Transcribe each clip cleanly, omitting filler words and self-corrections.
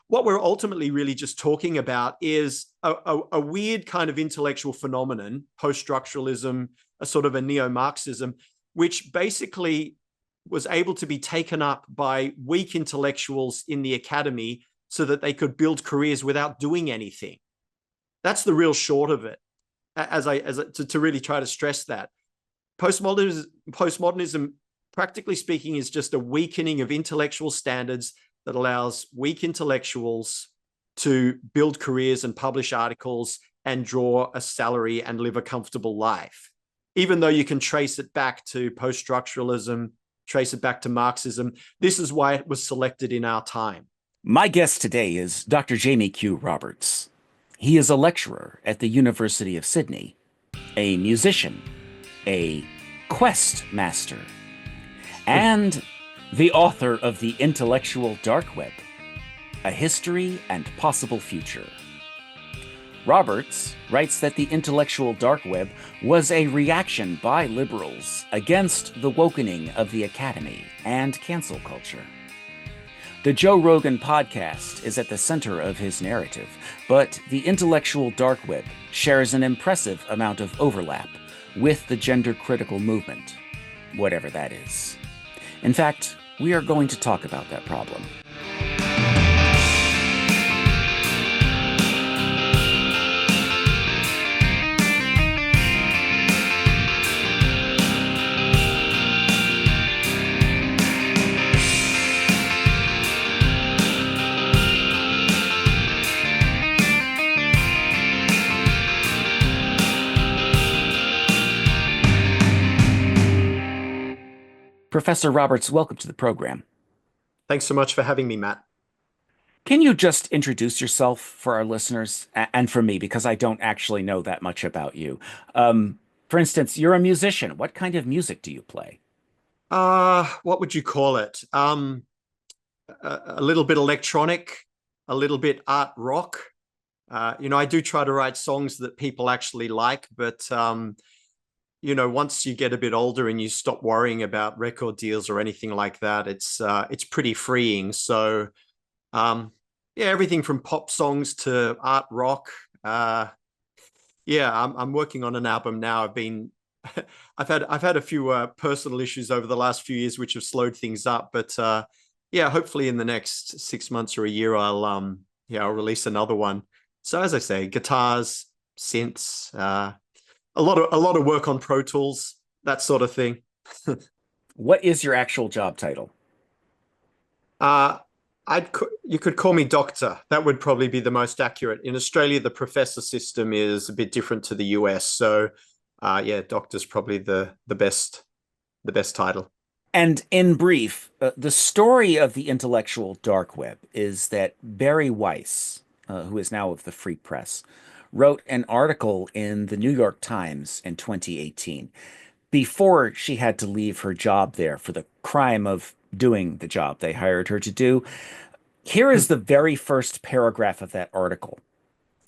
what we're ultimately really just talking about is a weird kind of intellectual phenomenon, post-structuralism, a sort of a neo-Marxism, which basically was able to be taken up by weak intellectuals in the academy so that they could build careers without doing anything. That's the real short of it, to really try to stress that. Postmodernism, practically speaking, is just a weakening of intellectual standards that allows weak intellectuals to build careers and publish articles and draw a salary and live a comfortable life. Even though you can trace it back to post-structuralism, trace it back to Marxism, this is why it was selected in our time. My guest today is Dr. Jamie Q. Roberts. He is a lecturer at the University of Sydney, a musician, a quest master, and the author of The Intellectual Dark Web, A History and Possible Future. Roberts writes that the intellectual dark web was a reaction by liberals against the wokening of the academy and cancel culture. The Joe Rogan podcast is at the center of his narrative, but the intellectual dark web shares an impressive amount of overlap with the gender-critical movement, whatever that is. In fact, we are going to talk about that problem. Professor Roberts, welcome to the program. Thanks so much for having me, Matt. Can you just introduce yourself for our listeners and for me, because I don't actually know that much about you? For instance, you're a musician. What kind of music do you play? What would you call it? A little bit electronic, a little bit art rock. I do try to write songs that people actually like, but once you get a bit older and you stop worrying about record deals or anything like that, it's pretty freeing. So, everything from pop songs to art rock. I'm working on an album now. I've had a few personal issues over the last few years which have slowed things up, but hopefully in the next 6 months or a year, I'll release another one. So as I say, guitars, synths, a lot of work on Pro Tools, that sort of thing. What is your actual job title? You could call me doctor. That would probably be the most accurate. In Australia, the professor system is a bit different to the US. So, doctor's probably the best title. And in brief, the story of the intellectual dark web is that Bari Weiss, who is now of the Free Press, wrote an article in the New York Times in 2018 before she had to leave her job there for the crime of doing the job they hired her to do. Here is the very first paragraph of that article.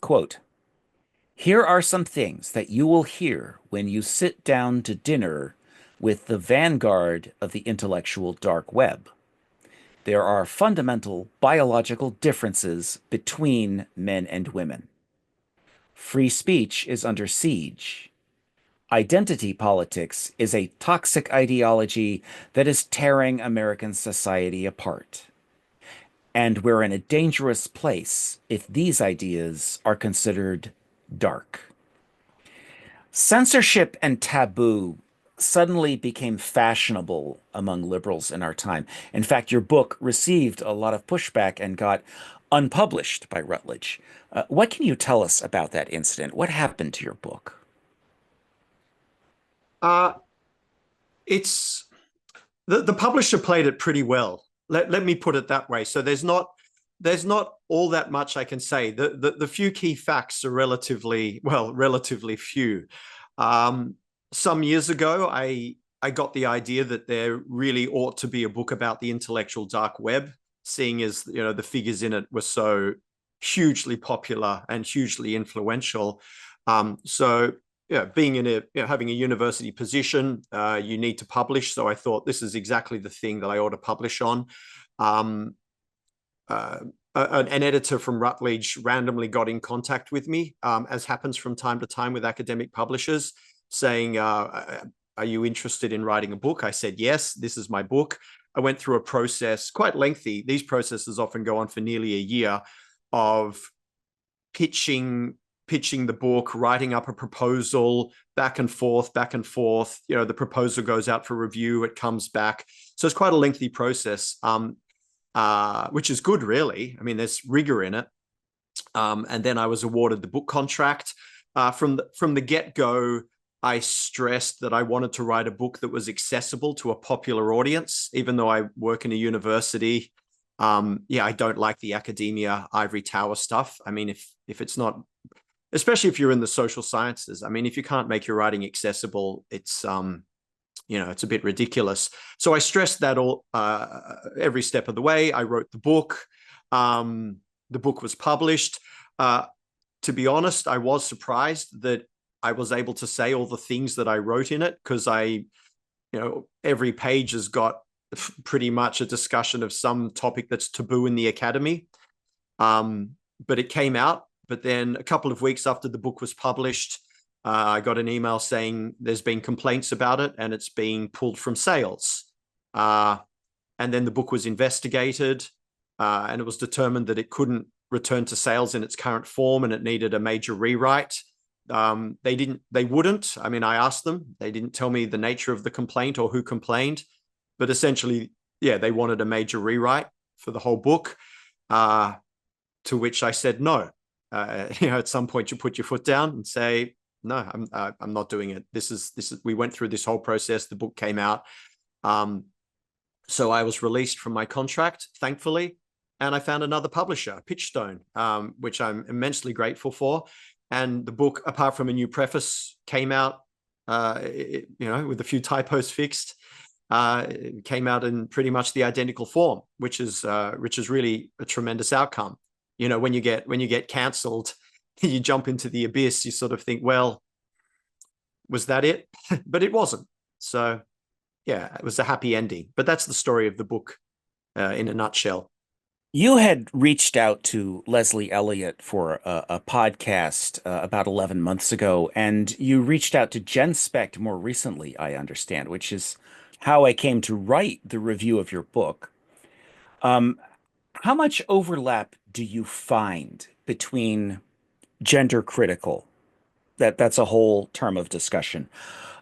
Quote, "Here are some things that you will hear when you sit down to dinner with the vanguard of the intellectual dark web. There are fundamental biological differences between men and women. Free speech is under siege. Identity politics is a toxic ideology that is tearing American society apart. And we're in a dangerous place if these ideas are considered dark." Censorship and taboo suddenly became fashionable among liberals in our time. In fact, your book received a lot of pushback and got unpublished by Routledge. What can you tell us about that incident? What happened to your book? It's the publisher played it pretty well. Let me put it that way. So there's not all that much I can say. The few key facts are relatively few. Some years ago, I got the idea that there really ought to be a book about the intellectual dark web, seeing as the figures in it were so hugely popular and hugely influential. Being in having a university position, you need to publish. So I thought this is exactly the thing that I ought to publish on. an editor from Routledge randomly got in contact with me, as happens from time to time with academic publishers, saying, are you interested in writing a book? I said, yes, this is my book. I went through a process, quite lengthy. These processes often go on for nearly a year, of pitching the book, writing up a proposal, back and forth, back and forth. The proposal goes out for review, it comes back. So it's quite a lengthy process, which is good, really. I mean, there's rigor in it. And then I was awarded the book contract. From the get-go, I stressed that I wanted to write a book that was accessible to a popular audience, even though I work in a university. I don't like the academia ivory tower stuff. I mean, if it's not, especially if you're in the social sciences, I mean, if you can't make your writing accessible, it's it's a bit ridiculous. So I stressed that all every step of the way. I wrote the book. The book was published. To be honest, I was surprised that I was able to say all the things that I wrote in it, because every page has got pretty much a discussion of some topic that's taboo in the academy. But it came out. But then a couple of weeks after the book was published, I got an email saying there's been complaints about it and it's being pulled from sales. And then the book was investigated, and it was determined that it couldn't return to sales in its current form and it needed a major rewrite. They wouldn't. I mean, I asked them. They didn't tell me the nature of the complaint or who complained. But essentially, they wanted a major rewrite for the whole book, to which I said no. At some point you put your foot down and say, no, I'm not doing it. This is we went through this whole process. The book came out. So I was released from my contract, thankfully, and I found another publisher, Pitchstone, which I'm immensely grateful for. And the book, apart from a new preface, came out, with a few typos fixed. It came out in pretty much the identical form, which is really a tremendous outcome. When you get cancelled, you jump into the abyss. You sort of think, well, was that it? But it wasn't. So, it was a happy ending. But that's the story of the book, in a nutshell. You had reached out to Leslie Elliott for a podcast about 11 months ago, and you reached out to Jen Specht more recently, I understand, which is how I came to write the review of your book. How much overlap do you find between gender critical? That's a whole term of discussion.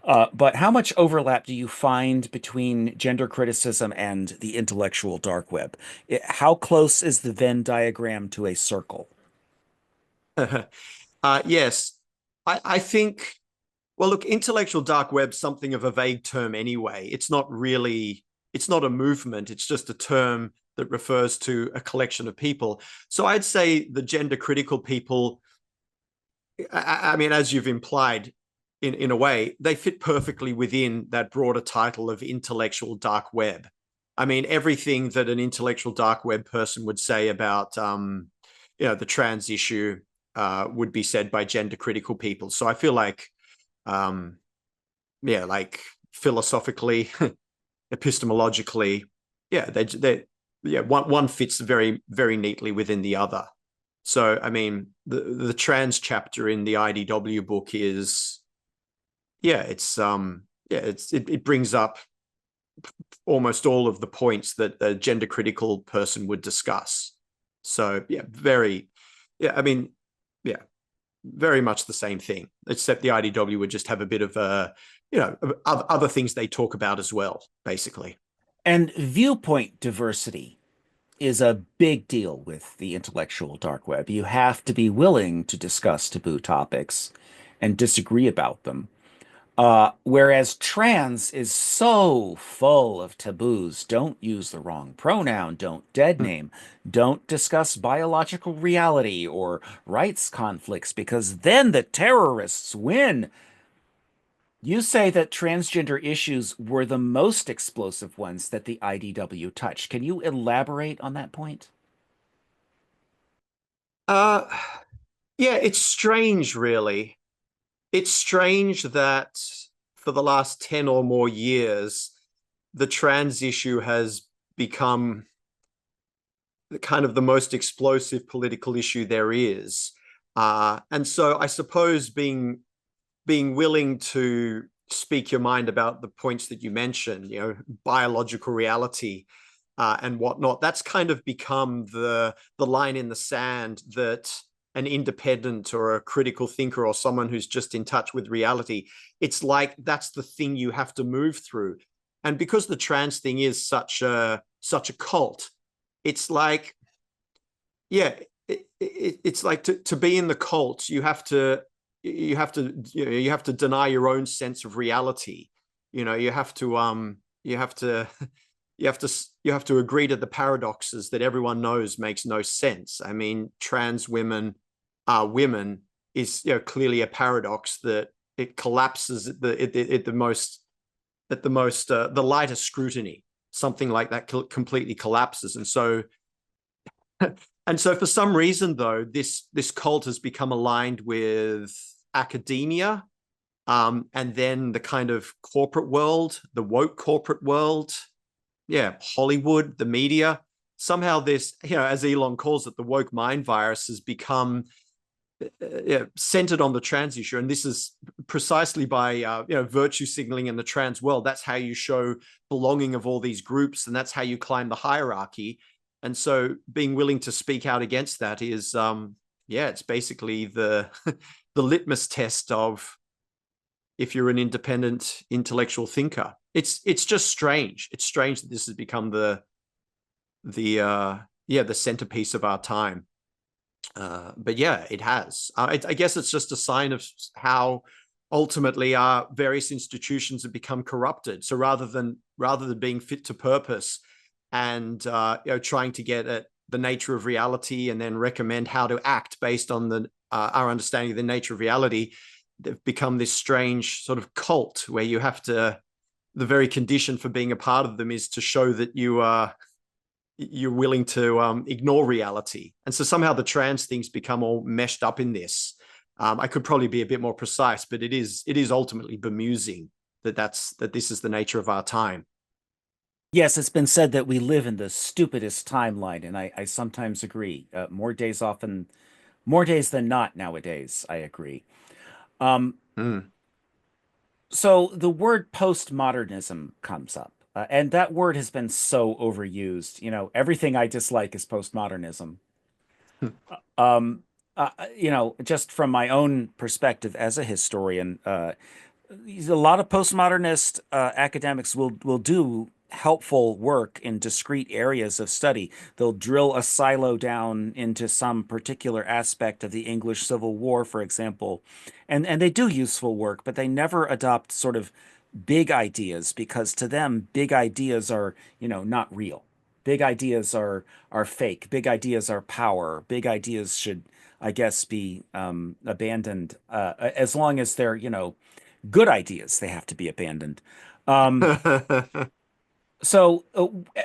But how much overlap do you find between gender criticism and the intellectual dark web? How close is the Venn diagram to a circle? Yes, I think. Well, look, intellectual dark web's something of a vague term anyway. It's not a movement. It's just a term that refers to a collection of people. So I'd say the gender critical people, I mean, as you've implied, in a way, they fit perfectly within that broader title of intellectual dark web. I mean, everything that an intellectual dark web person would say about, the trans issue, would be said by gender critical people. So I feel like, like philosophically, epistemologically, one fits very, very neatly within the other. So, I mean, the trans chapter in the IDW book is, it brings up almost all of the points that a gender critical person would discuss. So, very much the same thing, except the IDW would just have a bit of other things they talk about as well, basically. And viewpoint diversity is a big deal with the intellectual dark web. You have to be willing to discuss taboo topics and disagree about them. Whereas trans is so full of taboos. Don't use the wrong pronoun, don't dead name, don't discuss biological reality or rights conflicts, because then the terrorists win. You say that transgender issues were the most explosive ones that the IDW touched. Can you elaborate on that point? Uh, it's strange, really. It's strange that for the last 10 or more years, the trans issue has become kind of the most explosive political issue there is. And so I suppose being willing to speak your mind about the points that you mentioned, biological reality and whatnot, that's kind of become the line in the sand that an independent or a critical thinker or someone who's just in touch with reality, it's like that's the thing you have to move through. And because the trans thing is such a cult, it's like, yeah, it's like to be in the cult, you have to deny your own sense of reality. You have to you have to you have to agree to the paradoxes that everyone knows makes no sense. I mean, trans women are women is clearly a paradox that it collapses at the most the lightest scrutiny. Something like that completely collapses. And so for some reason, though, this cult has become aligned with academia, and then the kind of corporate world, the woke corporate world, Hollywood, the media. Somehow this, as Elon calls it, the woke mind virus has become centered on the trans issue. And this is precisely by virtue signaling in the trans world. That's how you show belonging of all these groups, and that's how you climb the hierarchy. And so being willing to speak out against that is it's basically the the litmus test of if you're an independent intellectual thinker. It's just strange. It's strange that this has become the centerpiece of our time. But yeah, it has. I guess it's just a sign of how ultimately our various institutions have become corrupted. So rather than being fit to purpose and trying to get at the nature of reality and then recommend how to act based on our understanding of the nature of reality, they've become this strange sort of cult where you have to. The very condition for being a part of them is to show that you're willing to ignore reality. And so somehow the trans things become all meshed up in this. I could probably be a bit more precise, but it is ultimately bemusing that this is the nature of our time. Yes, it's been said that we live in the stupidest timeline, and I sometimes agree. More days than not nowadays, I agree. Um, Mm. so the word postmodernism comes up, and that word has been so overused. Everything I dislike is postmodernism. Um, just from my own perspective as a historian, a lot of postmodernist academics will do helpful work in discrete areas of study. They'll drill a silo down into some particular aspect of the English Civil War, for example, and they do useful work, but they never adopt sort of big ideas because to them, big ideas are, not real. Big ideas are fake. Big ideas are power. Big ideas should, I guess, be abandoned as long as they're, good ideas, they have to be abandoned. Um, so,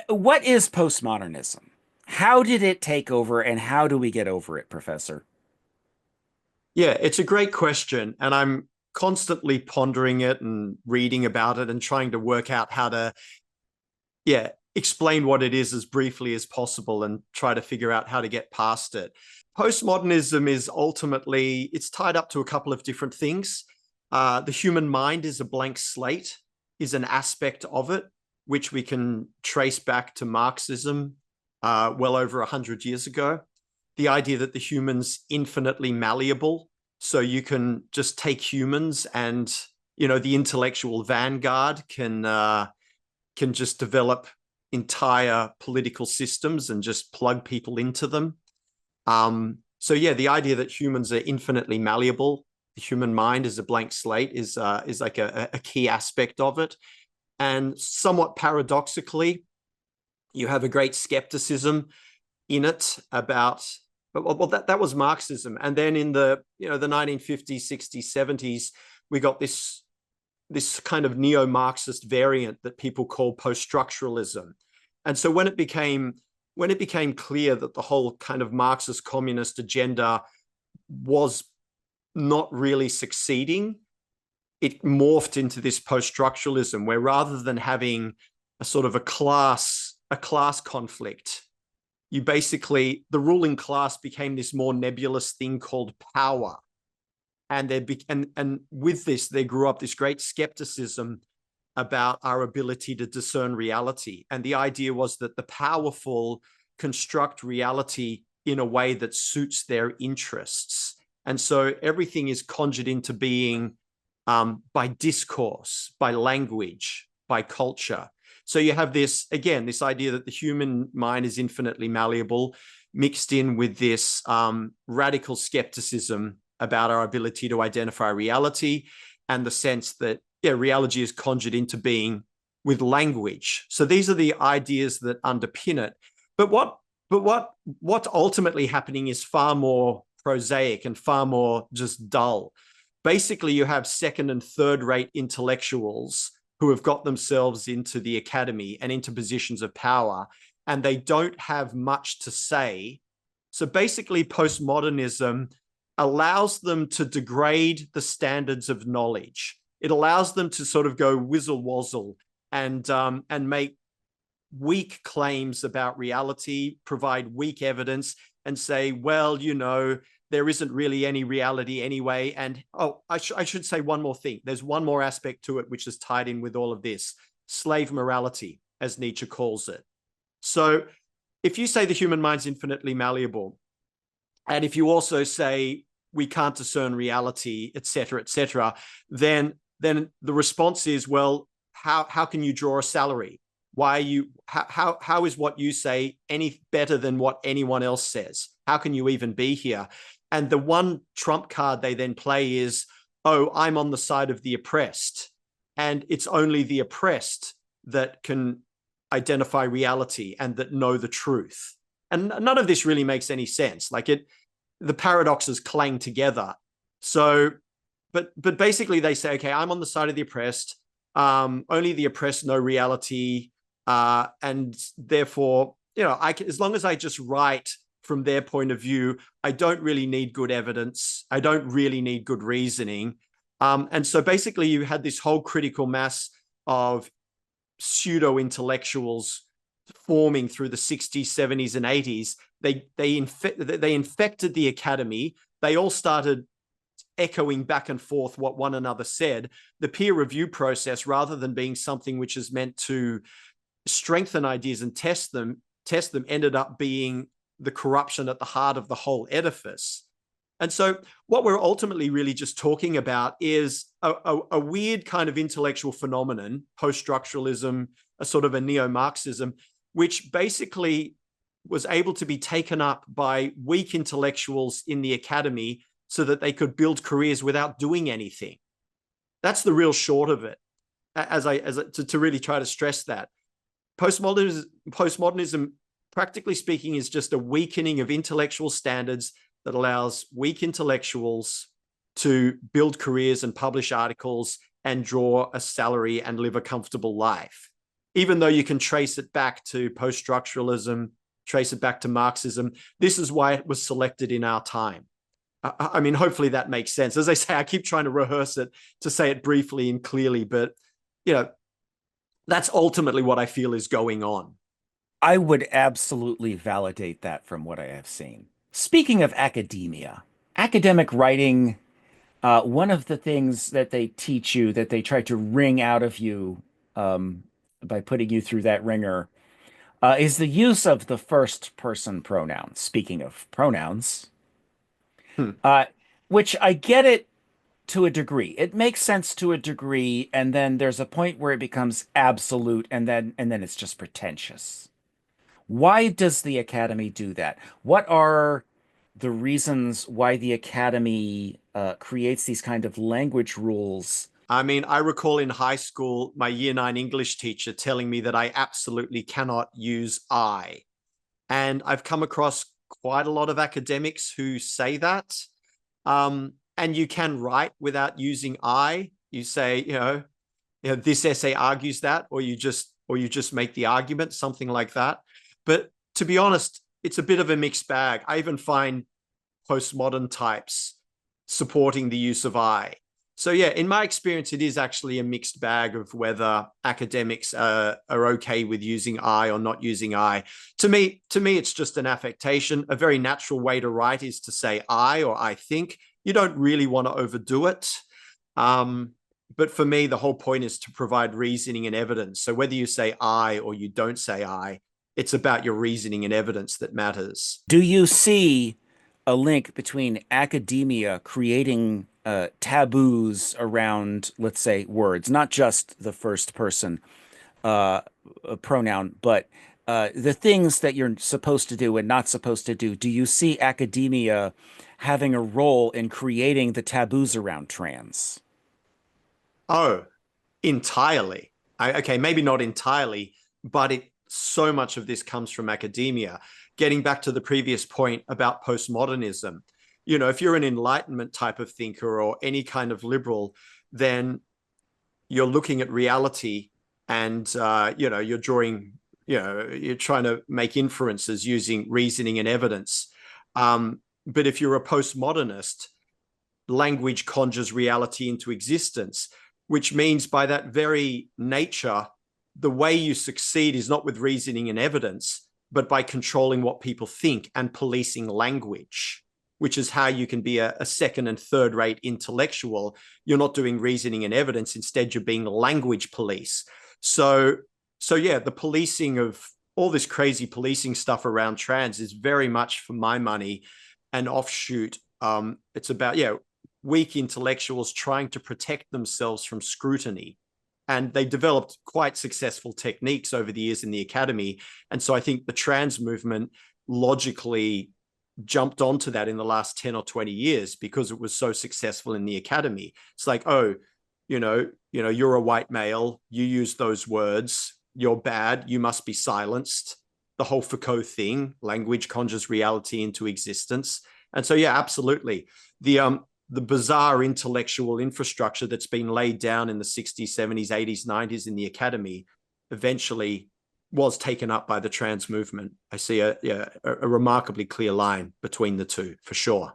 what is postmodernism? How did it take over, and how do we get over it, Professor? Yeah, it's a great question. And I'm constantly pondering it and reading about it and trying to work out how to, explain what it is as briefly as possible and try to figure out how to get past it. Postmodernism is ultimately, it's tied up to a couple of different things. The human mind is a blank slate, is an aspect of it, which we can trace back to Marxism well over 100 years ago. The idea that the human's infinitely malleable, so you can just take humans and the intellectual vanguard can just develop entire political systems and just plug people into them. So yeah, the idea that humans are infinitely malleable, the human mind is a blank slate, is like a key aspect of it. And somewhat paradoxically, you have a great skepticism in it about, well, that was Marxism. And then in the the 1950s, 60s, 70s, we got this kind of neo-Marxist variant that people call post-structuralism. And so when it became clear that the whole kind of Marxist communist agenda was not really succeeding, it morphed into this post-structuralism where rather than having a sort of a class conflict, you basically, the ruling class became this more nebulous thing called power. And with this, there grew up this great skepticism about our ability to discern reality. And the idea was that the powerful construct reality in a way that suits their interests. And so everything is conjured into being by discourse, by language, by culture. So you have this, again, this idea that the human mind is infinitely malleable, mixed in with this radical skepticism about our ability to identify reality, and the sense that, yeah, reality is conjured into being with language. So these are the ideas that underpin it. But what's ultimately happening is far more prosaic and far more just dull. Basically, you have second and third rate intellectuals who have got themselves into the academy and into positions of power, and they don't have much to say. So basically, postmodernism allows them to degrade the standards of knowledge. It allows them to sort of go whizzle wazzle and make weak claims about reality, provide weak evidence, and say, well, you know, there isn't really any reality anyway. And I should say one more thing. There's one more aspect to it which is tied in with all of this: slave morality, as Nietzsche calls it. So if you say the human mind's infinitely malleable, and if you also say we can't discern reality, et cetera, then the response is, well, how can you draw a salary? Why are you, how is what you say any better than what anyone else says? How can you even be here? And the one trump card they then play is, oh, I'm on the side of the oppressed. And it's only the oppressed that can identify reality and that know the truth. And none of this really makes any sense. Like the paradoxes clang together. So, but basically they say, okay, I'm on the side of the oppressed. Only the oppressed know reality. And therefore, you know, as long as I just write from their point of view, I don't really need good evidence. I don't really need good reasoning. And so basically you had this whole critical mass of pseudo-intellectuals forming through the 60s, 70s, and 80s. They infected the academy. They all started echoing back and forth what one another said. The peer review process, rather than being something which is meant to strengthen ideas and test them, ended up being the corruption at the heart of the whole edifice. And so what we're ultimately really just talking about is a weird kind of intellectual phenomenon, post-structuralism, a sort of a neo-Marxism, which basically was able to be taken up by weak intellectuals in the academy so that they could build careers without doing anything. That's the real short of it, to really try to stress that. Postmodernism, practically speaking, is just a weakening of intellectual standards that allows weak intellectuals to build careers and publish articles and draw a salary and live a comfortable life. Even though you can trace it back to post-structuralism, trace it back to Marxism, this is why it was selected in our time. I mean, hopefully that makes sense. As I say, I keep trying to rehearse it to say it briefly and clearly, but, you know, that's ultimately what I feel is going on. I would absolutely validate that from what I have seen. Speaking of academia, academic writing, one of the things that they teach you, that they try to wring out of you by putting you through that ringer, is the use of the first person pronoun. Speaking of pronouns, uh, which I get it to a degree. It makes sense to a degree, and then there's a point where it becomes absolute, and then it's just pretentious. Why does the Academy do that? What are the reasons why the Academy creates these kind of language rules? I mean, I recall in high school, my year 9 English teacher telling me that I absolutely cannot use I. And I've come across quite a lot of academics who say that. And you can write without using I. You say, this essay argues that, or you just make the argument, something like that. But to be honest, it's a bit of a mixed bag. I even find postmodern types supporting the use of I. So yeah, in my experience, it is actually a mixed bag of whether academics are okay with using I or not using I. To me, it's just an affectation. A very natural way to write is to say I or I think. You don't really want to overdo it. But for me, the whole point is to provide reasoning and evidence. So whether you say I or you don't say I, it's about your reasoning and evidence that matters. Do you see a link between academia creating taboos around, let's say, words, not just the first person uh, pronoun, but the things that you're supposed to do and not supposed to do? Do you see academia having a role in creating the taboos around trans? Oh, entirely. Okay, maybe not entirely, but so much of this comes from academia. Getting back to the previous point about postmodernism, if you're an Enlightenment type of thinker or any kind of liberal, then you're looking at reality and you're drawing, you're trying to make inferences using reasoning and evidence. But if you're a postmodernist, language conjures reality into existence, which means by that very nature, the way you succeed is not with reasoning and evidence, but by controlling what people think and policing language, which is how you can be a second and third rate intellectual. You're not doing reasoning and evidence. Instead, you're being language police. So yeah, the policing of all this crazy policing stuff around trans is very much, for my money, an offshoot. It's about, weak intellectuals trying to protect themselves from scrutiny. And they developed quite successful techniques over the years in the academy. And so I think the trans movement logically jumped onto that in the last 10 or 20 years because it was so successful in the academy. It's like, oh, you're a white male, you use those words, you're bad, you must be silenced. The whole Foucault thing, language conjures reality into existence. And so, yeah, absolutely. The bizarre intellectual infrastructure that's been laid down in the 60s, 70s, 80s, 90s in the academy eventually was taken up by the trans movement. I see a remarkably clear line between the two, for sure.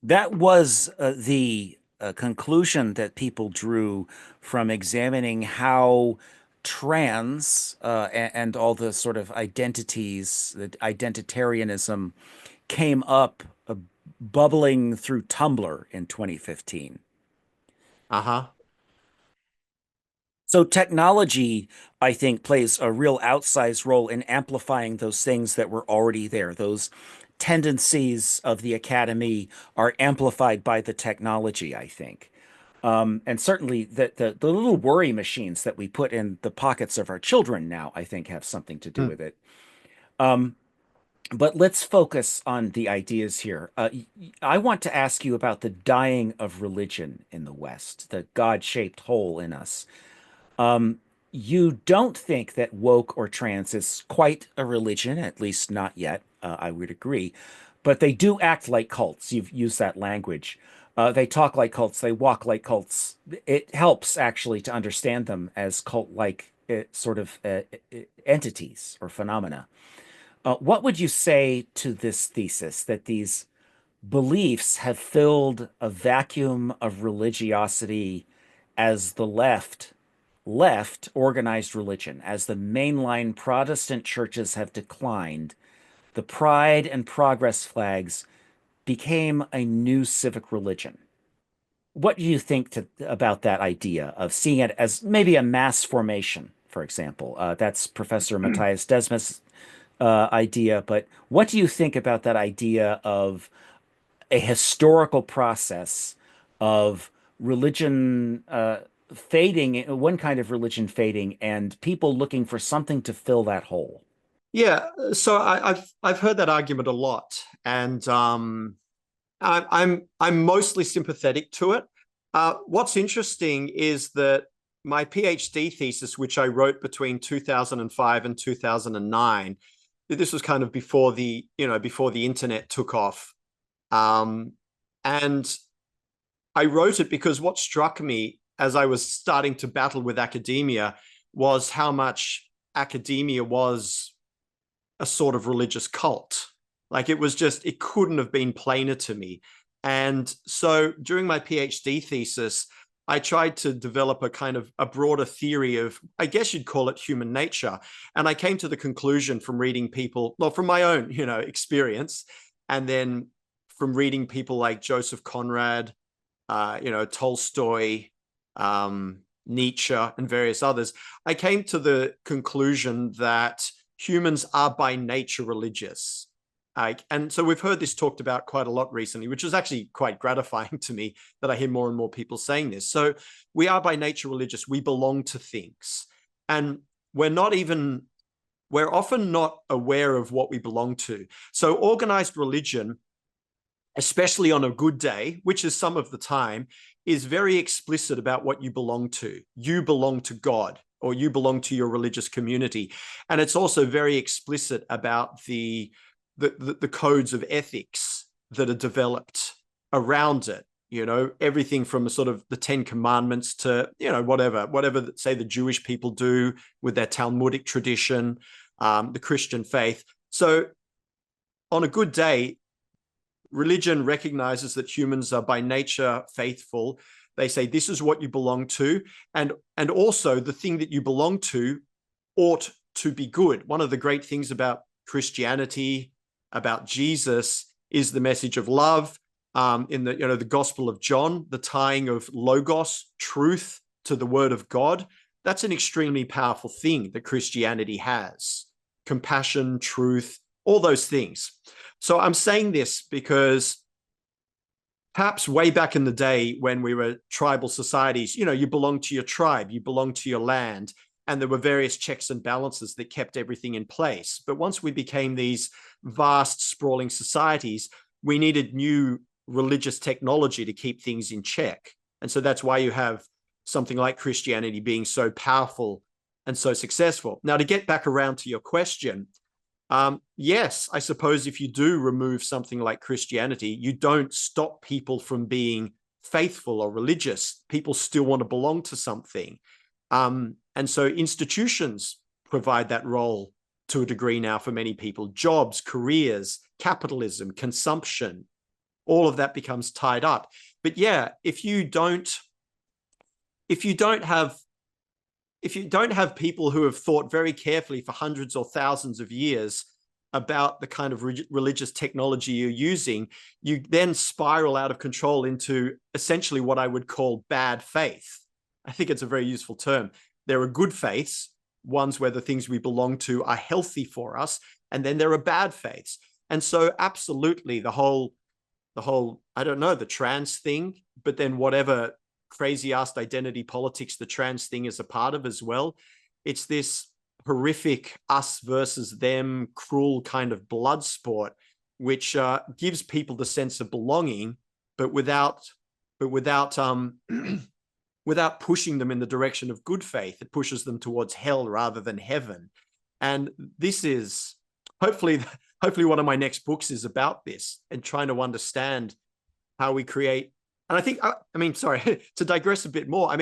That was the conclusion that people drew from examining how trans and all the sort of identities, the identitarianism came up bubbling through Tumblr in 2015. Uh-huh. So technology, I think, plays a real outsized role in amplifying those things that were already there. Those tendencies of the academy are amplified by the technology, I think. And certainly the little worry machines that we put in the pockets of our children now, I think, have something to do with it. But let's focus on the ideas here. I want to ask you about the dying of religion in the West, the God-shaped hole in us. You don't think that woke or trans is quite a religion, at least not yet. I would agree. But they do act like cults. You've used that language. They talk like cults. They walk like cults. It helps actually to understand them as cult-like entities or phenomena. What would you say to this thesis that these beliefs have filled a vacuum of religiosity as the left organized religion, as the mainline Protestant churches have declined, the pride and progress flags became a new civic religion? What do you think about that idea of seeing it as maybe a mass formation, for example? That's Professor Matthias Desmas' idea, but what do you think about that idea of a historical process of religion fading, one kind of religion fading, and people looking for something to fill that hole? Yeah, so I've heard that argument a lot, and I'm mostly sympathetic to it. What's interesting is that my PhD thesis, which I wrote between 2005 and 2009, this was kind of before the internet took off, and I wrote it because what struck me as I was starting to battle with academia was how much academia was a sort of religious cult. Like it couldn't have been plainer to me. And so during my PhD thesis, I tried to develop a kind of a broader theory of, I guess you'd call it human nature. And I came to the conclusion from reading people, well, from my own, experience, and then from reading people like Joseph Conrad, Tolstoy, Nietzsche, and various others, I came to the conclusion that humans are by nature religious. And so we've heard this talked about quite a lot recently, which is actually quite gratifying to me that I hear more and more people saying this. So we are by nature religious. We belong to things. And we're often not aware of what we belong to. So organized religion, especially on a good day, which is some of the time, is very explicit about what you belong to. You belong to God, or you belong to your religious community. And it's also very explicit about the codes of ethics that are developed around it. Everything from a sort of the 10 Commandments to, whatever say the Jewish people do with their Talmudic tradition, the Christian faith. So on a good day, religion recognizes that humans are by nature faithful. They say this is what you belong to, and also the thing that you belong to ought to be good. One of the great things about Christianity, about Jesus, is the message of love. In the Gospel of John, the tying of logos, truth, to the word of God. That's an extremely powerful thing that Christianity has. Compassion, truth, all those things. So I'm saying this because perhaps way back in the day when we were tribal societies, you belong to your tribe, you belong to your land, and there were various checks and balances that kept everything in place. But once we became these vast, sprawling societies, we needed new religious technology to keep things in check. And so that's why you have something like Christianity being so powerful and so successful. Now, to get back around to your question, yes, I suppose if you do remove something like Christianity, you don't stop people from being faithful or religious. People still want to belong to something. And so institutions provide that role to a degree now for many people. Jobs, careers, capitalism, consumption, all of that becomes tied up. But yeah, if you don't have people who have thought very carefully for hundreds or thousands of years about the kind of religious technology you're using, you then spiral out of control into essentially what I would call bad faith. I think it's a very useful term. There are good faiths, ones where the things we belong to are healthy for us, and then there are bad faiths. And so absolutely the whole, I don't know, the trans thing, but then whatever crazy-ass identity politics the trans thing is a part of as well. It's this horrific us versus them, cruel kind of blood sport, which gives people the sense of belonging, but without without pushing them in the direction of good faith. It pushes them towards hell rather than heaven. And this is hopefully one of my next books is about this, and trying to understand how we create. And I think, sorry, to digress a bit more,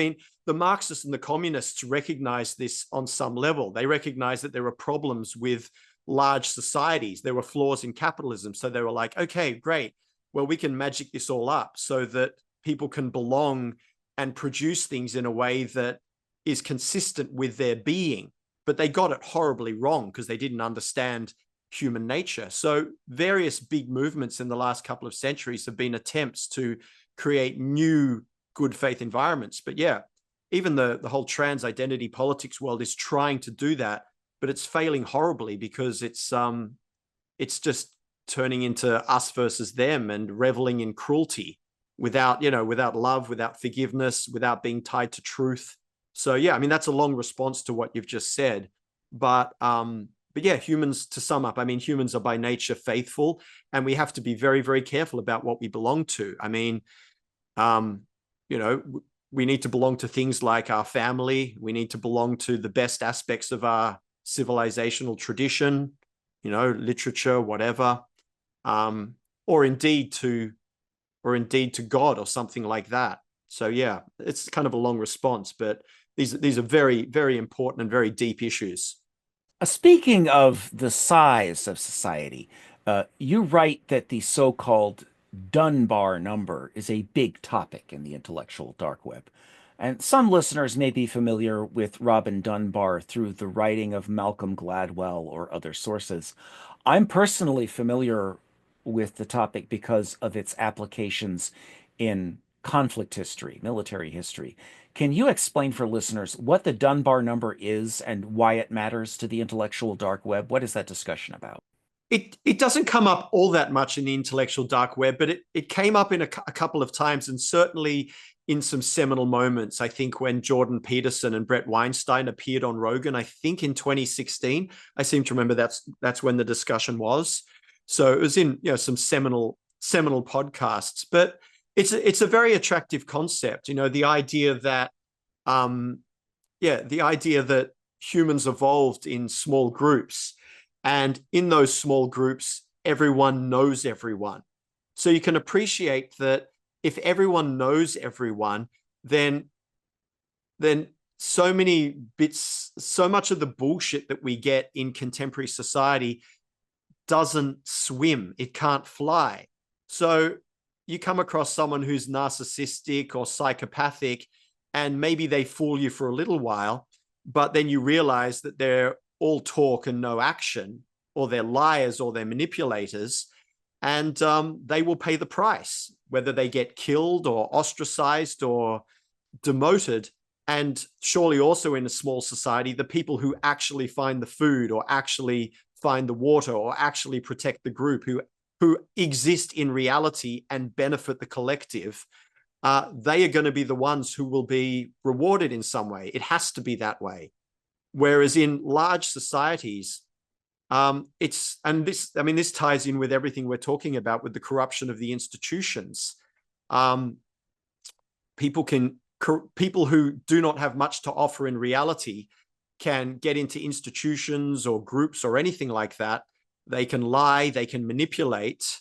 the Marxists and the communists recognize this on some level. They recognize that there are problems with large societies. There were flaws in capitalism. So they were like, okay, great. Well, we can magic this all up so that people can belong and produce things in a way that is consistent with their being. But they got it horribly wrong because they didn't understand human nature. So various big movements in the last couple of centuries have been attempts to create new good faith environments. But yeah, even the whole trans identity politics world is trying to do that, but it's failing horribly because it's just turning into us versus them and reveling in cruelty without love, without forgiveness, without being tied to truth. So yeah, that's a long response to what you've just said. But yeah, humans, to sum up, humans are by nature faithful, and we have to be very, very careful about what we belong to. We need to belong to things like our family. We need to belong to the best aspects of our civilizational tradition, literature, whatever, or indeed to God or something like that. So yeah, it's kind of a long response, but these are very, very important and very deep issues. Speaking of the size of society, you write that the so-called Dunbar number is a big topic in the intellectual dark web. And some listeners may be familiar with Robin Dunbar through the writing of Malcolm Gladwell or other sources. I'm personally familiar with the topic because of its applications in conflict history, military history. Can you explain for listeners what the Dunbar number is and why it matters to the intellectual dark web? What is that discussion about? It doesn't come up all that much in the intellectual dark web, but it came up in a couple of times, and certainly in some seminal moments. I think when Jordan Peterson and Brett Weinstein appeared on Rogan, I think in 2016. I seem to remember that's when the discussion was. So it was in some seminal podcasts, but it's a very attractive concept. The idea that the idea that humans evolved in small groups, and in those small groups, everyone knows everyone. So you can appreciate that if everyone knows everyone, then so much of the bullshit that we get in contemporary society doesn't swim. It can't fly. So you come across someone who's narcissistic or psychopathic, and maybe they fool you for a little while, but then you realize that they're all talk and no action, or they're liars or they're manipulators, and they will pay the price, whether they get killed or ostracized or demoted. And surely also in a small society, the people who actually find the food or actually find the water or actually protect the group, who exist in reality and benefit the collective, they are going to be the ones who will be rewarded in some way. It has to be that way. Whereas in large societies, this ties in with everything we're talking about with the corruption of the institutions. People who do not have much to offer in reality can get into institutions or groups or anything like that. They can lie, they can manipulate,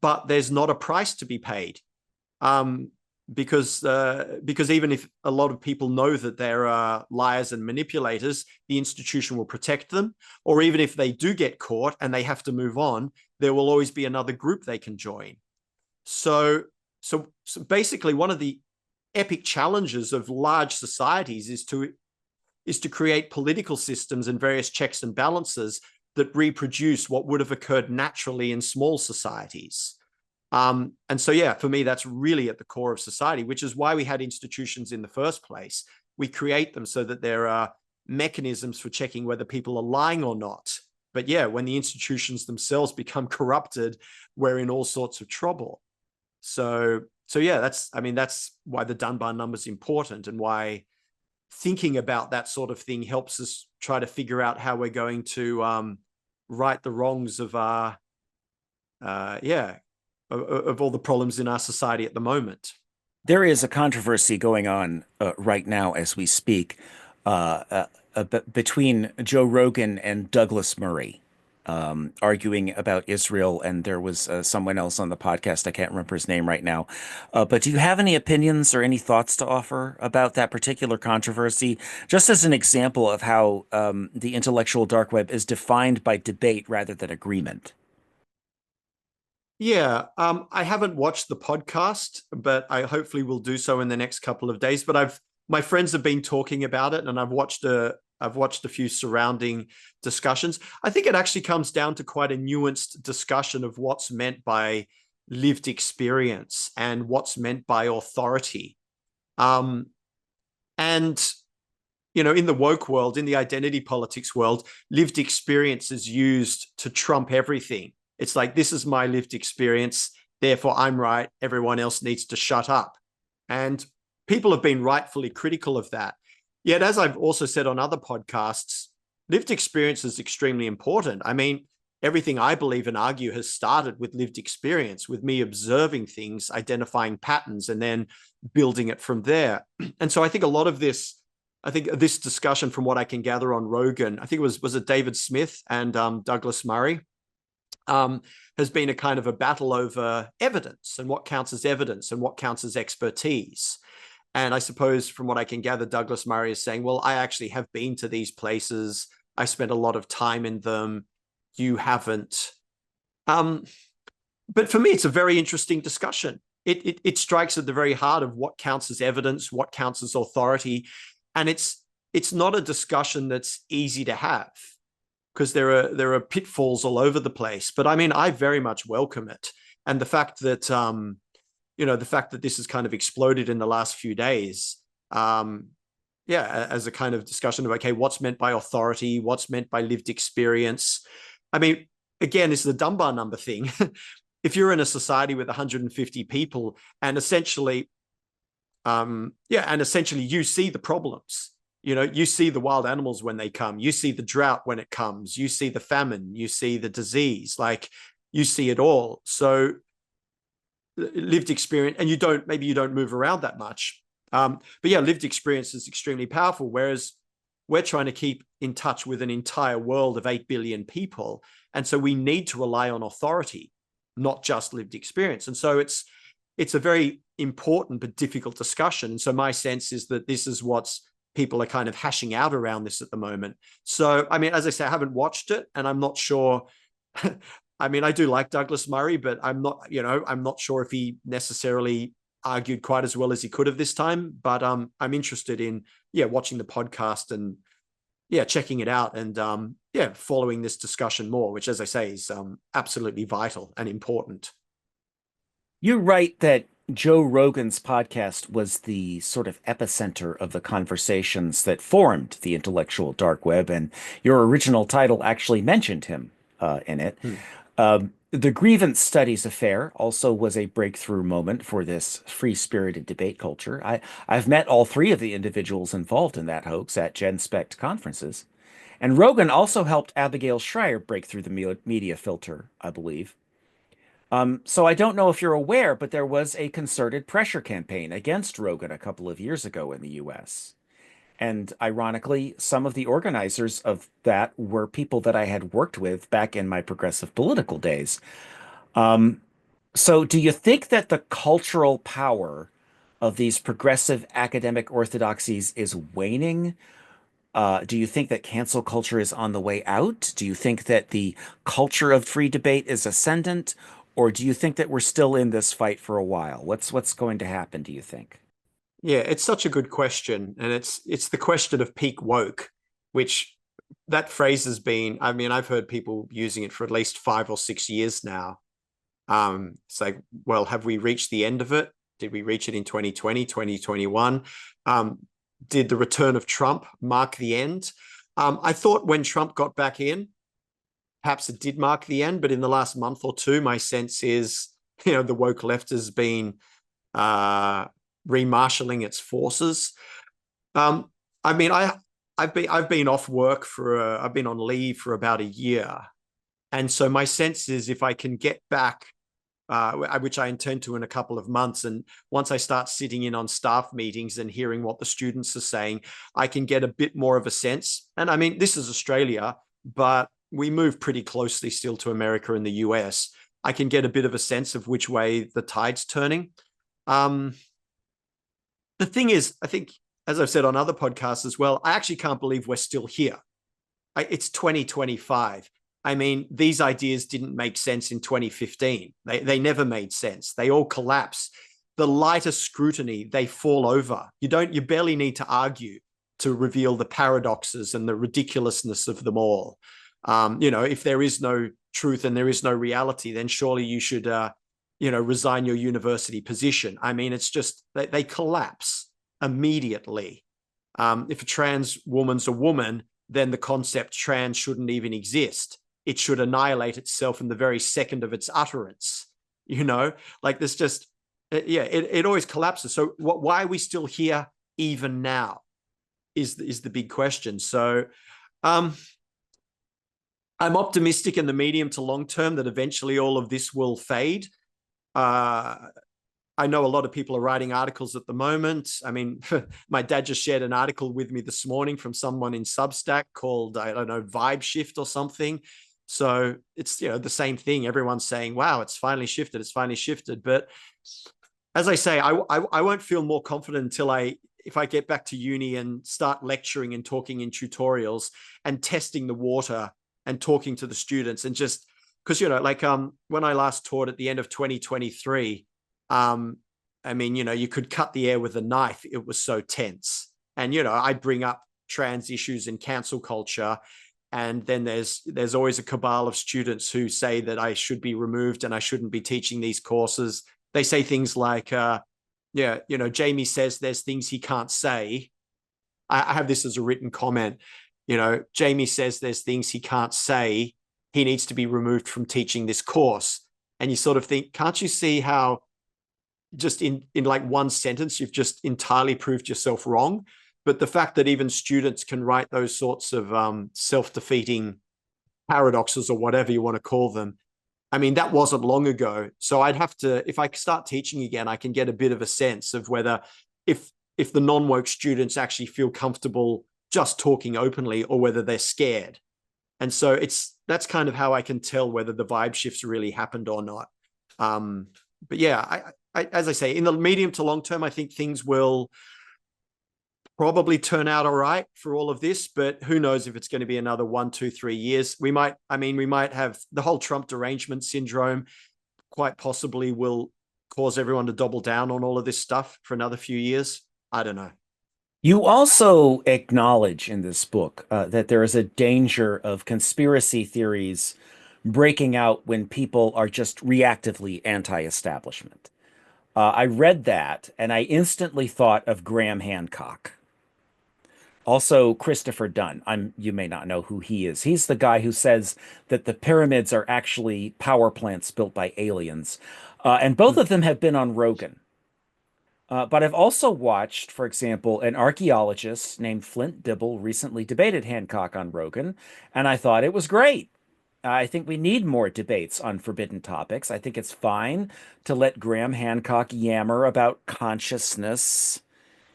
but there's not a price to be paid. Because even if a lot of people know that there are liars and manipulators, the institution will protect them. Or even if they do get caught and they have to move on, there will always be another group they can join. So basically, one of the epic challenges of large societies is to create political systems and various checks and balances that reproduce what would have occurred naturally in small societies. And so, for me, that's really at the core of society, which is why we had institutions in the first place. We create them so that there are mechanisms for checking whether people are lying or not. But when the institutions themselves become corrupted, we're in all sorts of trouble. So that's why the Dunbar number is important, and why thinking about that sort of thing helps us try to figure out how we're going to right the wrongs of our of all the problems in our society at the moment. There is a controversy going on right now as we speak between Joe Rogan and Douglas Murray, arguing about Israel. And there was someone else on the podcast. I can't remember his name right now. But do you have any opinions or any thoughts to offer about that particular controversy? Just as an example of how the intellectual dark web is defined by debate rather than agreement. I haven't watched the podcast, but I hopefully will do so in the next couple of days. But my friends have been talking about it, and I've watched a few surrounding discussions. I think it actually comes down to quite a nuanced discussion of what's meant by lived experience and what's meant by authority. And in the woke world, in the identity politics world, lived experience is used to trump everything. It's like, this is my lived experience, therefore I'm right, everyone else needs to shut up. And people have been rightfully critical of that. Yet, as I've also said on other podcasts, lived experience is extremely important. I mean, everything I believe and argue has started with lived experience, with me observing things, identifying patterns, and then building it from there. And so I think this discussion, from what I can gather on Rogan, I think it was it David Smith and Douglas Murray, has been a kind of a battle over evidence and what counts as evidence and what counts as expertise. And I suppose from what I can gather, Douglas Murray is saying, well, I actually have been to these places. I spent a lot of time in them. You haven't. but for me, it's a very interesting discussion. It strikes at the very heart of what counts as evidence, what counts as authority, and it's not a discussion that's easy to have because there are pitfalls all over the place. But I mean, I very much welcome it, and the fact that the fact that this has kind of exploded in the last few days, as a kind of discussion of, okay, what's meant by authority, what's meant by lived experience. I mean, again, it's the Dunbar number thing. If you're in a society with 150 people and essentially you see the problems, you see the wild animals when they come, you see the drought when it comes, you see the famine, you see the disease, like you see it all. So lived experience, and maybe you don't move around that much. But yeah, lived experience is extremely powerful. Whereas we're trying to keep in touch with an entire world of 8 billion people. And so we need to rely on authority, not just lived experience. And so it's a very important but difficult discussion. And so my sense is that this is what's people are kind of hashing out around this at the moment. So, I mean, as I say, I haven't watched it and I'm not sure. I mean, I do like Douglas Murray, but I'm not sure if he necessarily argued quite as well as he could have this time. But I'm interested in, watching the podcast and, checking it out and, following this discussion more, which, as I say, is absolutely vital and important. You write that Joe Rogan's podcast was the sort of epicenter of the conversations that formed the intellectual dark web, and your original title actually mentioned him in it. The Grievance Studies affair also was a breakthrough moment for this free-spirited debate culture. I've met all three of the individuals involved in that hoax at GenSpect conferences. And Rogan also helped Abigail Shrier break through the media filter, I believe. So I don't know if you're aware, but there was a concerted pressure campaign against Rogan a couple of years ago in the US. And ironically, some of the organizers of that were people that I had worked with back in my progressive political days. So do you think that the cultural power of these progressive academic orthodoxies is waning? Do you think that cancel culture is on the way out? Do you think that the culture of free debate is ascendant? Or do you think that we're still in this fight for a while? What's going to happen, do you think? Yeah, it's such a good question. And it's the question of peak woke, which that phrase has been, I mean, I've heard people using it for at least 5 or 6 years now. It's like, well, have we reached the end of it? Did we reach it in 2020, 2021? Did the return of Trump mark the end? I thought when Trump got back in, perhaps it did mark the end, but in the last month or two, my sense is, the woke left has been remarshaling its forces. I mean, I've been off work I've been on leave for about a year, and so my sense is if I can get back, which I intend to in a couple of months, and once I start sitting in on staff meetings and hearing what the students are saying, I can get a bit more of a sense. And I mean, this is Australia, but we move pretty closely still to America and the US. I can get a bit of a sense of which way the tide's turning. The thing is, I think, as I've said on other podcasts as well, I actually can't believe we're still here. It's 2025. I mean, these ideas didn't make sense in 2015. They never made sense. They all collapse. The lighter scrutiny, they fall over. You barely need to argue to reveal the paradoxes and the ridiculousness of them all. If there is no truth and there is no reality, then surely you should, resign your university position. I mean, it's just, they collapse immediately. If a trans woman's a woman, then the concept trans shouldn't even exist. It should annihilate itself in the very second of its utterance. Like there's just, it always collapses. So why are we still here even now is the big question. So I'm optimistic in the medium to long term that eventually all of this will fade. I know a lot of people are writing articles at the moment. I mean, my dad just shared an article with me this morning from someone in Substack called, I don't know, Vibe Shift or something. So it's, the same thing. Everyone's saying, wow, it's finally shifted. It's finally shifted. But as I say, I won't feel more confident until if I get back to uni and start lecturing and talking in tutorials and testing the water and talking to the students and just because like when I last taught at the end of 2023, I mean, you could cut the air with a knife. It was so tense. And I'd bring up trans issues in cancel culture, and then there's always a cabal of students who say that I should be removed and I shouldn't be teaching these courses. They say things like, yeah, Jamie says there's things he can't say. I have this as a written comment. Jamie says there's things he can't say. He needs to be removed from teaching this course. And you sort of think, can't you see how just in like one sentence, you've just entirely proved yourself wrong? But the fact that even students can write those sorts of self-defeating paradoxes or whatever you want to call them, I mean, that wasn't long ago. So I'd have to, if I start teaching again, I can get a bit of a sense of whether if the non-woke students actually feel comfortable just talking openly or whether they're scared. And so that's kind of how I can tell whether the vibe shifts really happened or not. But yeah, I as I say, in the medium to long term, I think things will probably turn out all right for all of this, but who knows if it's going to be another 1, 2, 3 years. We might have the whole Trump derangement syndrome quite possibly will cause everyone to double down on all of this stuff for another few years. I don't know. You also acknowledge in this book that there is a danger of conspiracy theories breaking out when people are just reactively anti-establishment. I read that and I instantly thought of Graham Hancock. Also, Christopher Dunn. You may not know who he is. He's the guy who says that the pyramids are actually power plants built by aliens. And both of them have been on Rogan. But I've also watched, for example, an archaeologist named Flint Dibble recently debated Hancock on Rogan, and I thought it was great. I think we need more debates on forbidden topics. I think it's fine to let Graham Hancock yammer about consciousness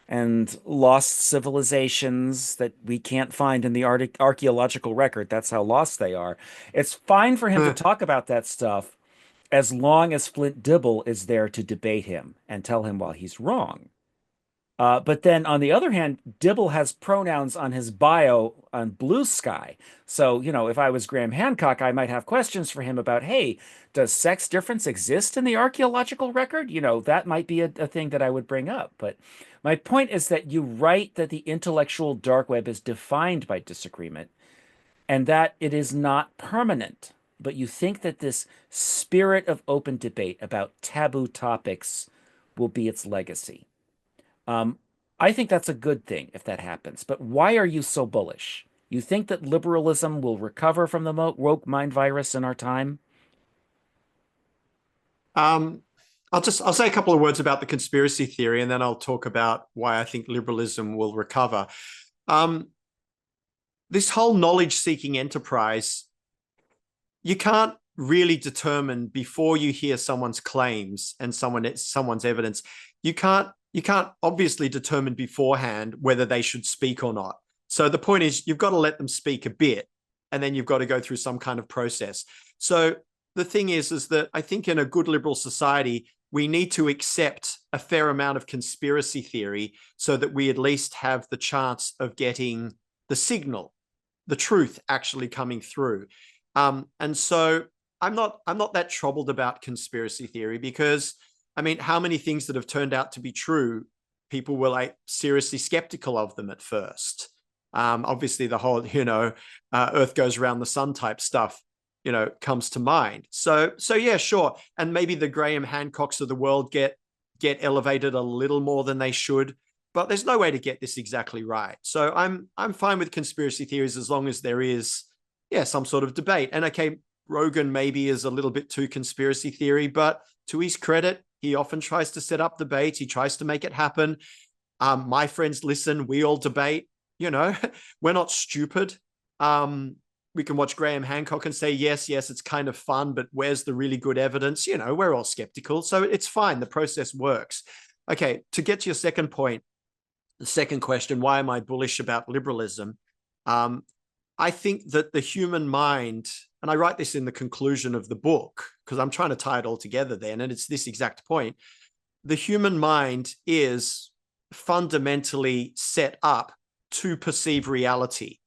and lost civilizations that we can't find in the archaeological record. That's how lost they are. It's fine for him to talk about that stuff as long as Flint Dibble is there to debate him and tell him why he's wrong. But then on the other hand, Dibble has pronouns on his bio on Blue Sky. So, if I was Graham Hancock, I might have questions for him about, hey, does sex difference exist in the archaeological record? That might be a thing that I would bring up. But my point is that you write that the intellectual dark web is defined by disagreement and that it is not permanent. But you think that this spirit of open debate about taboo topics will be its legacy. I think that's a good thing if that happens. But why are you so bullish? You think that liberalism will recover from the woke mind virus in our time? I'll say a couple of words about the conspiracy theory, and then I'll talk about why I think liberalism will recover. This whole knowledge-seeking enterprise, you can't really determine before you hear someone's claims and someone's evidence. You can't obviously determine beforehand whether they should speak or not. So the point is, you've got to let them speak a bit, and then you've got to go through some kind of process. So the thing is that I think in a good liberal society, we need to accept a fair amount of conspiracy theory so that we at least have the chance of getting the signal, the truth actually coming through. And so I'm not that troubled about conspiracy theory because, I mean, how many things that have turned out to be true, people were like seriously skeptical of them at first. Obviously, the whole, Earth goes around the sun type stuff, comes to mind. So yeah, sure. And maybe the Graham Hancocks of the world get elevated a little more than they should, but there's no way to get this exactly right. So I'm fine with conspiracy theories as long as there is, some sort of debate. And okay, Rogan maybe is a little bit too conspiracy theory, but to his credit, he often tries to set up debate. He tries to make it happen. My friends listen. We all debate. We're not stupid. We can watch Graham Hancock and say, yes, it's kind of fun, but where's the really good evidence? We're all skeptical. So it's fine. The process works. Okay, to get to your second point, the second question, why am I bullish about liberalism? I think that the human mind, and I write this in the conclusion of the book because I'm trying to tie it all together then, and it's this exact point. The human mind is fundamentally set up to perceive reality.